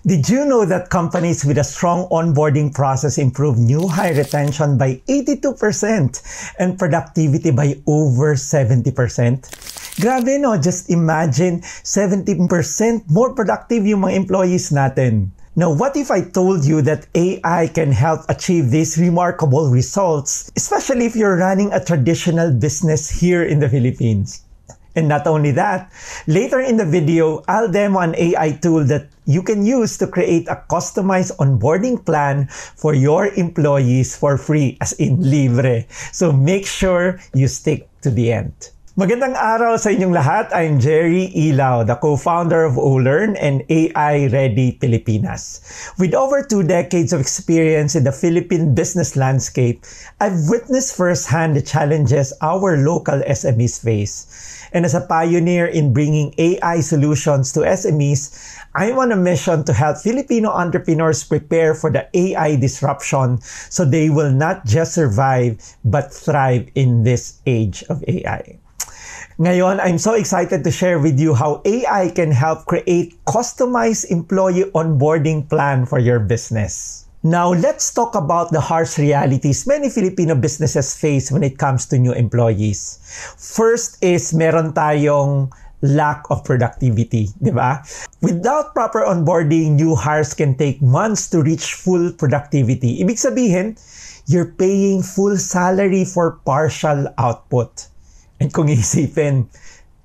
Did you know that companies with a strong onboarding process improve new hire retention by 82% and productivity by over 70%? Grabe no, just imagine 70% more productive yung mga employees natin. Now, what if I told you that AI can help achieve these remarkable results, especially if you're running a traditional business here in the Philippines? And not only that, later in the video, I'll demo an AI tool that you can use to create a customized onboarding plan for your employees for free, as in libre. So make sure you stick to the end. Magandang araw sa inyong lahat. I'm Jerry Ilaw, the co-founder of OLearn and AI Ready Pilipinas. With over 2 decades of experience in the Philippine business landscape, I've witnessed firsthand the challenges our local SMEs face. And as a pioneer in bringing AI solutions to SMEs, I'm on a mission to help Filipino entrepreneurs prepare for the AI disruption so they will not just survive but thrive in this age of AI. Ngayon, I'm so excited to share with you how AI can help create customized employee onboarding plan for your business. Now, let's talk about the harsh realities many Filipino businesses face when it comes to new employees. First is meron tayong lack of productivity, di ba? Without proper onboarding, new hires can take months to reach full productivity. Ibig sabihin, you're paying full salary for partial output. And kung iisipin,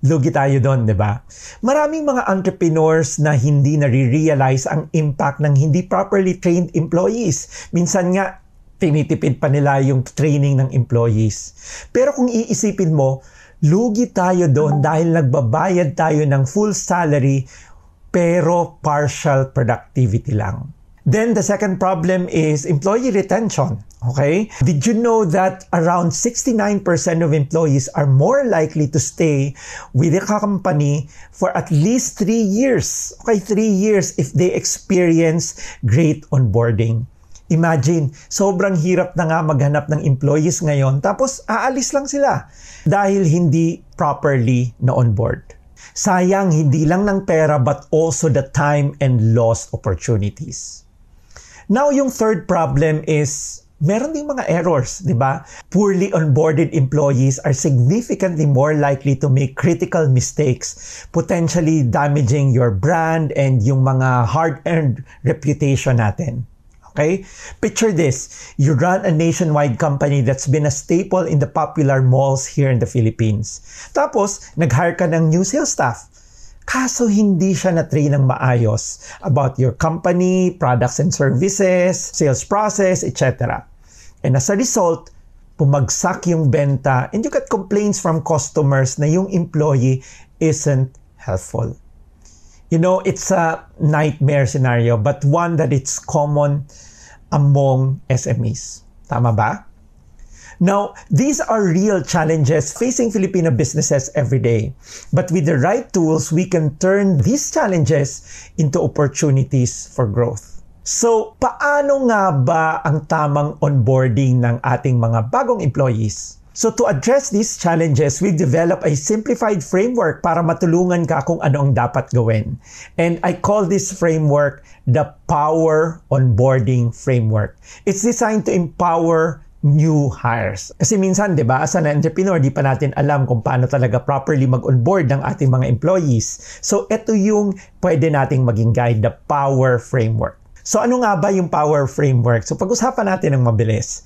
lugi tayo doon, di ba? Maraming mga entrepreneurs na hindi nare-realize ang impact ng hindi properly trained employees. Minsan nga, tinitipid pa nila yung training ng employees. Pero kung iisipin mo, lugi tayo doon dahil nagbabayad tayo ng full salary pero partial productivity lang. Then the second problem is employee retention. Okay? Did you know that around 69% of employees are more likely to stay with a company for at least 3 years? Okay, 3 years if they experience great onboarding. Imagine, sobrang hirap na nga maghanap ng employees ngayon tapos aalis lang sila dahil hindi properly na onboard. Sayang hindi lang ng pera but also the time and lost opportunities. Now, yung third problem is meron ding mga errors, di ba? Poorly onboarded employees are significantly more likely to make critical mistakes, potentially damaging your brand and yung mga hard-earned reputation natin. Okay? Picture this. You run a nationwide company that's been a staple in the popular malls here in the Philippines. Tapos, nag-hire ka ng new sales staff. Kaso hindi siya na-train ng maayos about your company, products and services, sales process, etc. And as a result, pumagsak yung benta and you get complaints from customers na yung employee isn't helpful. You know, it's a nightmare scenario but one that it's common among SMEs. Tama ba? Now, these are real challenges facing Filipino businesses every day. But with the right tools, we can turn these challenges into opportunities for growth. So, paano nga ba ang tamang onboarding ng ating mga bagong employees? So, to address these challenges, we've developed a simplified framework para matulungan ka kung ano ang dapat gawin. And I call this framework the Power Onboarding Framework. It's designed to empower new hires. Kasi minsan, di ba, as an entrepreneur, di pa natin alam kung paano talaga properly mag-onboard ng ating mga employees. So, ito yung pwede nating maging guide, the Power Framework. So, ano nga ba yung Power Framework? So, pag-usapan natin ng mabilis.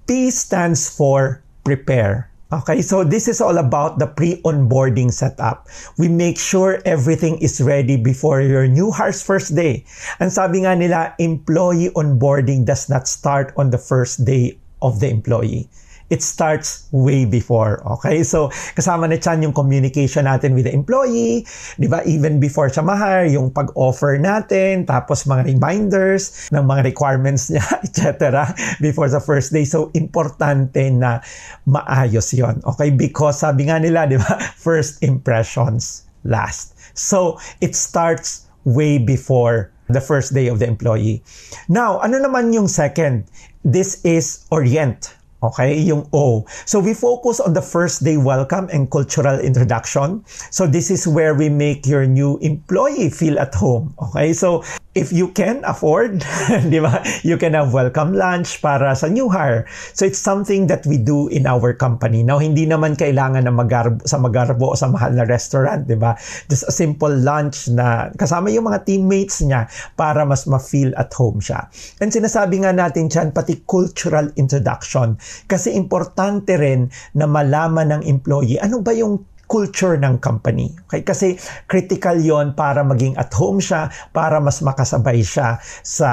P stands for prepare. Okay, so this is all about the pre-onboarding setup. We make sure everything is ready before your new hire's first day. And sabi nga nila, employee onboarding does not start on the first day of the employee. It starts way before, okay? So, kasama na dyan yung communication natin with the employee, di ba? Even before siya ma-hire, yung pag-offer natin, tapos mga reminders ng mga requirements niya, etc. before the first day. So, importante na maayos yon, okay? Because sabi nga nila, di ba? First impressions last. So, it starts way before the first day of the employee. Now, ano naman yung second? This is orient. Okay, yung O. So we focus on the first day welcome and cultural introduction. So this is where we make your new employee feel at home. Okay, so if you can afford, di ba, you can have welcome lunch para sa new hire. So it's something that we do in our company. Now, hindi naman kailangan na magarbo o sa mahal na restaurant, di ba? Just a simple lunch na kasama yung mga teammates niya para mas ma-feel at home siya. And sinasabi nga natin dyan, pati cultural introduction. Kasi importante rin na malaman ng employee ano ba yung culture ng company. Okay? Kasi critical yon para maging at home siya, para mas makasabay siya sa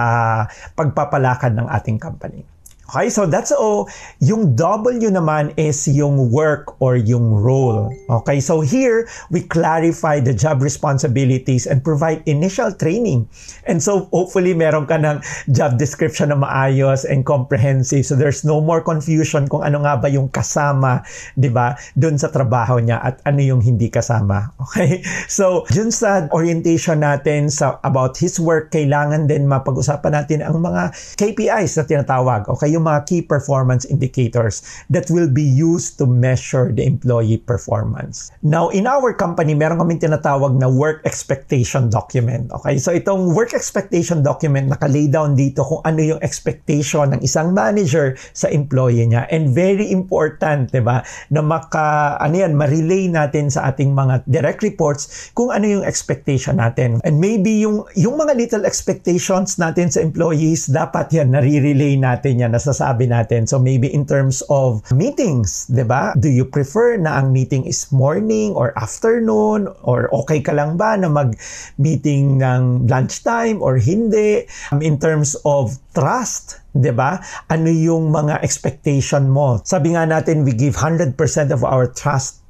pagpapalakad ng ating company. Okay, so that's O. Yung W naman is yung work or yung role. Okay, so here, we clarify the job responsibilities and provide initial training. And so, hopefully, meron ka ng job description na maayos and comprehensive. So, there's no more confusion kung ano nga ba yung kasama, di ba, dun sa trabaho niya at ano yung hindi kasama. Okay, so, dun sa orientation natin about his work, kailangan din mapag-usapan natin ang mga KPIs na tinatawag. Okay, yung mga key performance indicators that will be used to measure the employee performance. Now, in our company, meron kaming tinatawag na work expectation document. Okay? So, itong work expectation document, nakalay down dito kung ano yung expectation ng isang manager sa employee niya. And very important, di ba, na ma-relay natin sa ating mga direct reports kung ano yung expectation natin. And maybe yung mga little expectations natin sa employees, dapat yan, nare-relay natin yan, nasasabi natin. So maybe in terms of meetings, di ba? Do you prefer na ang meeting is morning or afternoon? Or okay ka lang ba na mag-meeting ng lunchtime or hindi? In terms of trust, di ba? Ano yung mga expectation mo? Sabi nga natin, we give 100% of our trust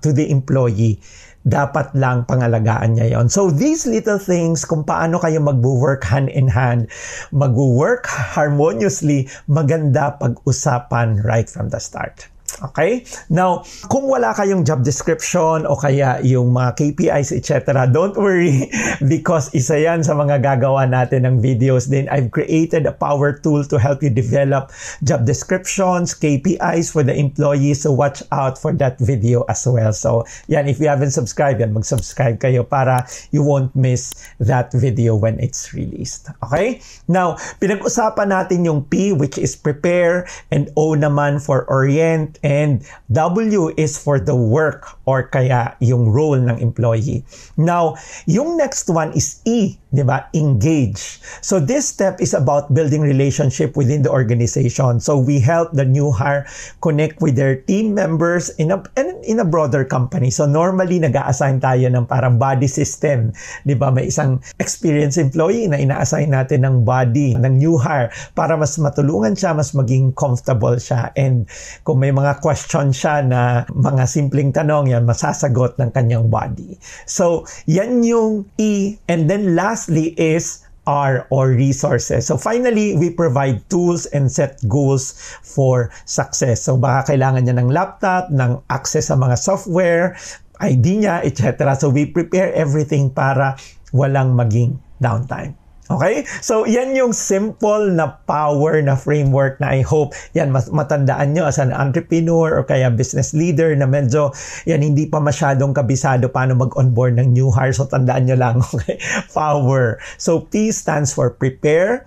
to the employee. Dapat lang pangalagaan niya yon. So these little things, kung paano kayo mag-work hand in hand, mag-work harmoniously, maganda pag-usapan right from the start. Okay? Now, kung wala kayong job description o kaya yung mga KPIs, etc., don't worry because isa yan sa mga gagawa natin ng videos din. I've created a power tool to help you develop job descriptions, KPIs for the employees, so watch out for that video as well. So, yan, if you haven't subscribed, yan, mag-subscribe kayo para you won't miss that video when it's released. Okay? Now, pinag-usapan natin yung P, which is prepare, and O naman for orient, and W is for the work or kaya yung role ng employee. Now, yung next one is E, di ba? Engage. So this step is about building relationship within the organization. So we help the new hire connect with their team members in a broader company. So normally nag-a-assign tayo ng parang body system, di ba? May isang experienced employee na ina-assign natin ng body ng new hire para mas matulungan siya, mas maging comfortable siya. And kung may mga question siya na mga simpleng tanong, yan masasagot ng kanyang body. So, yan yung E. And then lastly is R or resources. So finally, we provide tools and set goals for success. So baka kailangan niya ng laptop, ng access sa mga software, ID niya, etc. So we prepare everything para walang maging downtime. Okay? So, yan yung simple na power na framework na I hope yan matandaan nyo as an entrepreneur or kaya business leader na medyo yan hindi pa masyadong kabisado paano mag-onboard ng new hire. So, tandaan nyo lang. Okay? Power. So, P stands for prepare.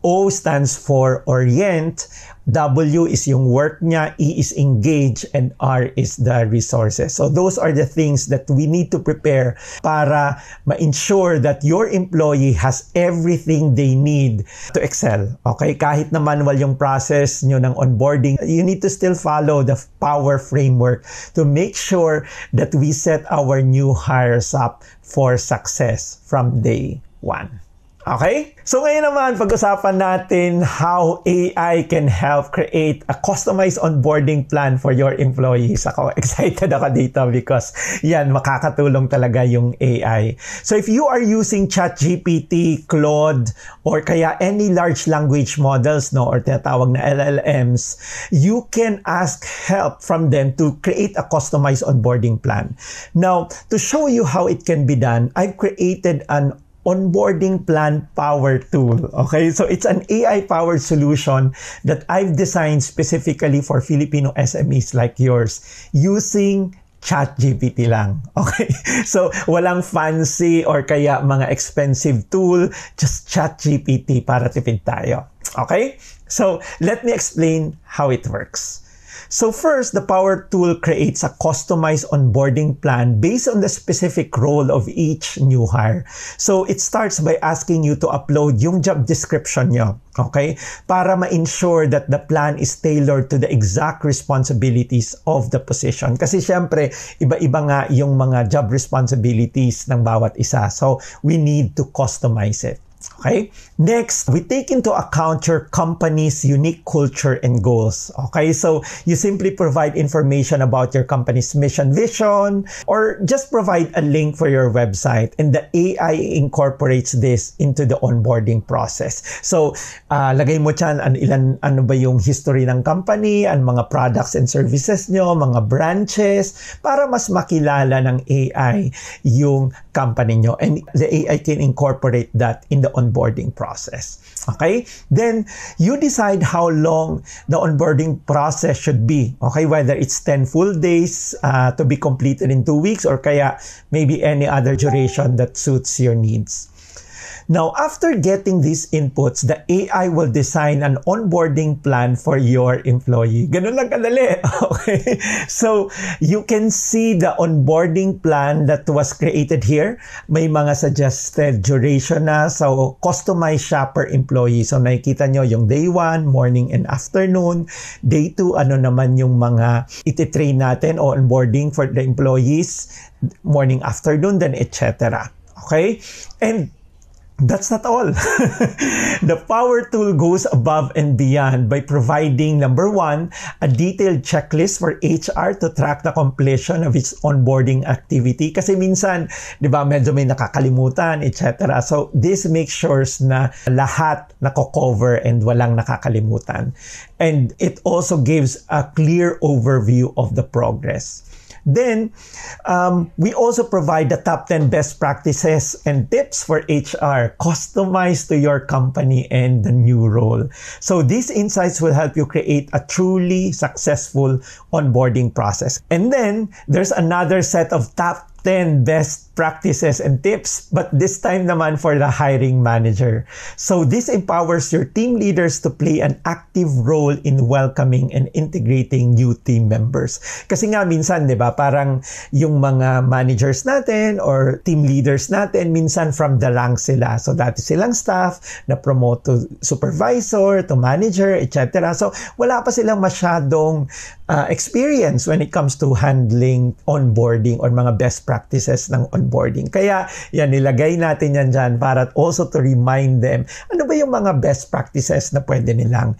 O stands for orient. W is yung work niya, E is engage, and R is the resources. So those are the things that we need to prepare para ma-ensure that your employee has everything they need to excel. Okay? Kahit na manual yung process nyo ng onboarding, you need to still follow the power framework to make sure that we set our new hires up for success from day one. Okay? So ngayon naman, pag-usapan natin how AI can help create a customized onboarding plan for your employees. Ako, excited ako dito because yan, makakatulong talaga yung AI. So if you are using ChatGPT, Claude, or kaya any large language models, no, or tinatawag na LLMs, you can ask help from them to create a customized onboarding plan. Now, to show you how it can be done, I've created an Onboarding Plan Power Tool. Okay, so it's an AI-powered solution that I've designed specifically for Filipino SMEs like yours using ChatGPT lang. Okay? So, walang fancy or kaya mga expensive tool, just ChatGPT para tipid tayo. Okay? So, let me explain how it works. So first, the Power Tool creates a customized onboarding plan based on the specific role of each new hire. So it starts by asking you to upload yung job description nyo, okay? Para ma-ensure that the plan is tailored to the exact responsibilities of the position. Kasi syempre, iba-iba nga yung mga job responsibilities ng bawat isa. So we need to customize it. Okay? Next, we take into account your company's unique culture and goals. Okay? So, you simply provide information about your company's mission, vision, or just provide a link for your website, and the AI incorporates this into the onboarding process. So, lagay mo dyan ano ba yung history ng company, ang mga products and services nyo, mga branches, para mas makilala ng AI yung company nyo. And the AI can incorporate that in the onboarding process. Okay? Then, you decide how long the onboarding process should be. Okay? Whether it's 10 full days to be completed in 2 weeks or kaya maybe any other duration that suits your needs. Now, after getting these inputs, the AI will design an onboarding plan for your employee. Ganun lang kadali. Okay? So, you can see the onboarding plan that was created here. May mga suggested duration na. So, customized siya per employee. So, nakikita nyo yung day 1, morning and afternoon. Day 2, ano naman yung mga ititrain natin o onboarding for the employees. Morning, afternoon, then etc. Okay? And that's not all. The Power Tool goes above and beyond by providing, number 1, a detailed checklist for HR to track the completion of its onboarding activity. Kasi minsan, di ba, medyo may nakakalimutan, etc. So, this makes sure na lahat nako-cover and walang nakakalimutan. And it also gives a clear overview of the progress. Then, we also provide the top 10 best practices and tips for HR customized to your company and the new role. So these insights will help you create a truly successful onboarding process. And then, there's another set of top 10 best practices and tips, but this time naman for the hiring manager. So this empowers your team leaders to play an active role in welcoming and integrating new team members. Kasi nga minsan, di ba, parang yung mga managers natin or team leaders natin, minsan from the ranks sila. So dati silang staff, na-promote to supervisor, to manager, etc. So wala pa silang masyadong experience when it comes to handling onboarding or mga best practices ng onboarding. Kaya yan, nilagay natin yan dyan para also to remind them ano ba yung mga best practices na pwede nilang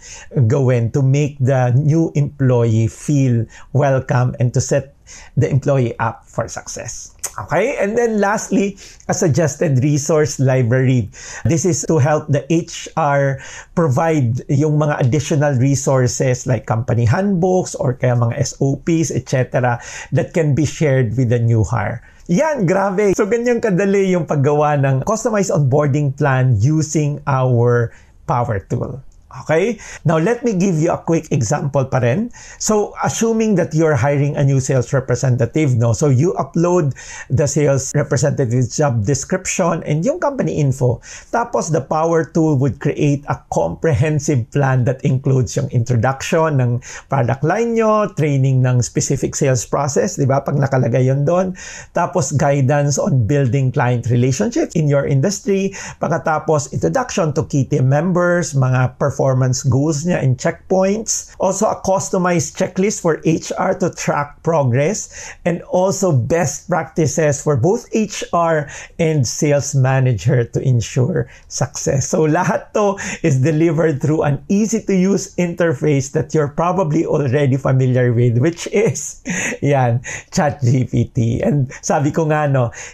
gawin to make the new employee feel welcome and to set the employee up for success. Okay? And then lastly, a suggested resource library. This is to help the HR provide yung mga additional resources like company handbooks or kaya mga SOPs, etc. that can be shared with the new hire. Yan, grabe. So, ganyan kadali yung paggawa ng customized onboarding plan using our Power Tool. Okay? Now, let me give you a quick example pa rin. So, assuming that you're hiring a new sales representative, no? So, you upload the sales representative's job description and yung company info. Tapos, the Power Tool would create a comprehensive plan that includes yung introduction ng product line nyo, training ng specific sales process, di ba? Pag nakalagay yun doon. Tapos, guidance on building client relationships in your industry. Pagkatapos, introduction to key team members, mga performance goals niya and checkpoints. Also, a customized checklist for HR to track progress, and also best practices for both HR and sales manager to ensure success. So, lahat to is delivered through an easy-to-use interface that you're probably already familiar with, which is, yan, ChatGPT. And sabi ko nga,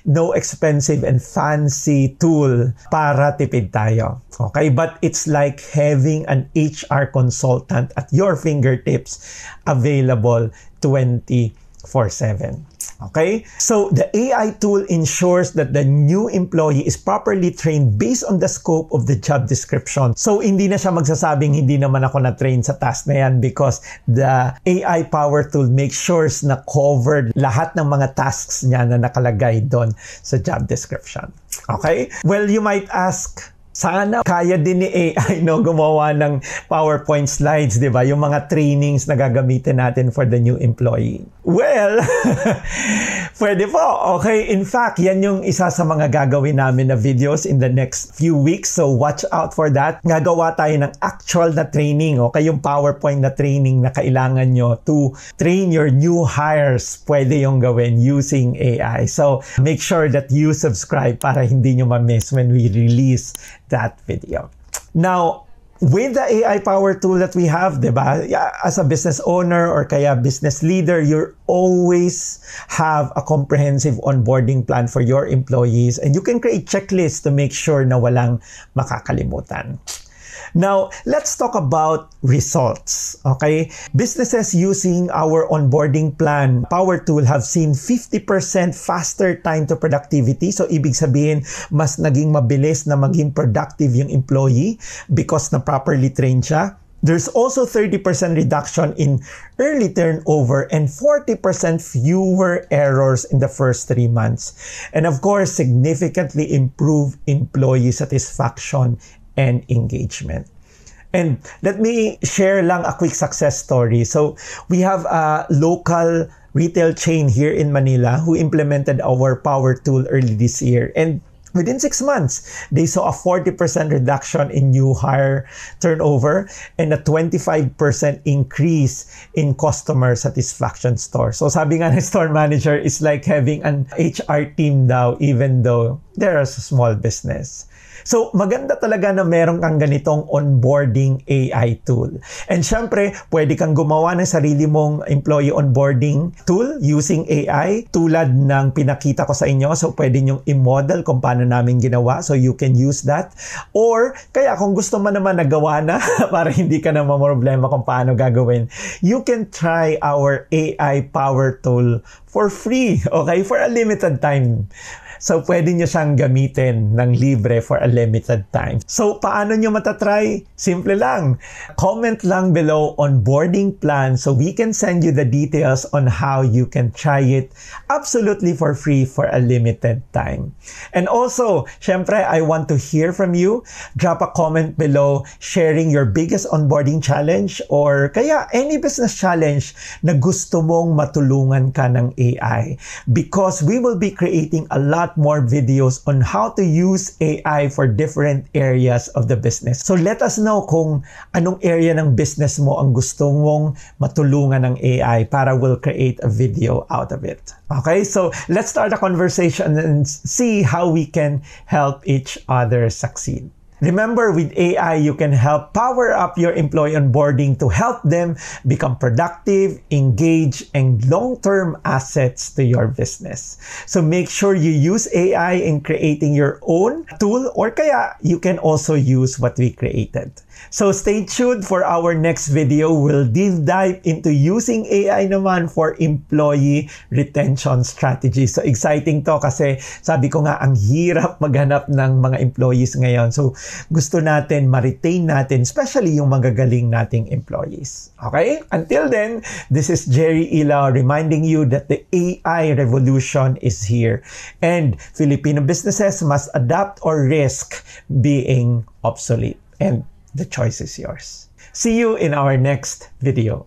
no expensive and fancy tool para tipid tayo. Okay? But it's like having an HR consultant at your fingertips available 24/7. Okay? So the AI tool ensures that the new employee is properly trained based on the scope of the job description. So hindi na siya magsasabing hindi naman ako na-train sa task na yan because the AI power tool makes sure na covered lahat ng mga tasks niya na nakalagay doon sa job description. Okay? Well, you might ask, sana kaya din ni AI gumawa ng PowerPoint slides, di ba? Yung mga trainings na gagamitin natin for the new employee. Well, pwede po. Okay, in fact, yan yung isa sa mga gagawin namin na videos in the next few weeks. So watch out for that. Gagawa tayo ng actual na training. Okay, yung PowerPoint na training na kailangan nyo to train your new hires. Pwede yung gawin using AI. So make sure that you subscribe para hindi nyo ma-miss when we release that video. Now, with the AI power tool that we have, diba, as a business owner or kaya business leader, you always have a comprehensive onboarding plan for your employees and you can create checklists to make sure na walang makakalimutan. Now, let's talk about results, okay? Businesses using our onboarding plan power tool have seen 50% faster time to productivity. So, ibig sabihin, mas naging mabilis na maging productive yung employee because na properly trained siya. There's also 30% reduction in early turnover and 40% fewer errors in the first 3 months. And of course, significantly improve employee satisfaction and engagement. And let me share lang a quick success story. So we have a local retail chain here in Manila who implemented our power tool early this year. And within 6 months, they saw a 40% reduction in new hire turnover and a 25% increase in customer satisfaction score. So sabi nga ng store manager, it's like having an HR team daw even though they're a small business. So, maganda talaga na meron kang ganitong onboarding AI tool. And syempre, pwede kang gumawa ng sarili mong employee onboarding tool using AI tulad ng pinakita ko sa inyo. So, pwede nyong i-model kung paano namin ginawa. So, you can use that. Or, kaya kung gusto mo naman nagawa na para hindi ka na mamroblema kung paano gagawin, you can try our AI power tool for free, okay? For a limited time. So, pwede nyo siyang gamitin ng libre for a limited time. So, paano nyo matatry? Simple lang. Comment lang below onboarding plan so we can send you the details on how you can try it absolutely for free for a limited time. And also, syempre, I want to hear from you. Drop a comment below sharing your biggest onboarding challenge or kaya any business challenge na gusto mong matulungan ka ng AI. Because we will be creating a lot more videos on how to use AI for different areas of the business. So let us know kung anong area ng business mo ang gusto mong matulungan ng AI para we'll create a video out of it. Okay, so let's start a conversation and see how we can help each other succeed. Remember, with AI, you can help power up your employee onboarding to help them become productive, engaged, and long-term assets to your business. So make sure you use AI in creating your own tool or kaya you can also use what we created. So stay tuned for our next video. We'll deep dive into using AI naman for employee retention strategy. So exciting to kasi sabi ko nga ang hirap maghanap ng mga employees ngayon. So gusto natin ma-retain natin, especially yung magagaling nating employees. Okay? Until then, this is Jerry Ilao reminding you that the AI revolution is here and Filipino businesses must adapt or risk being obsolete. And the choice is yours. See you in our next video.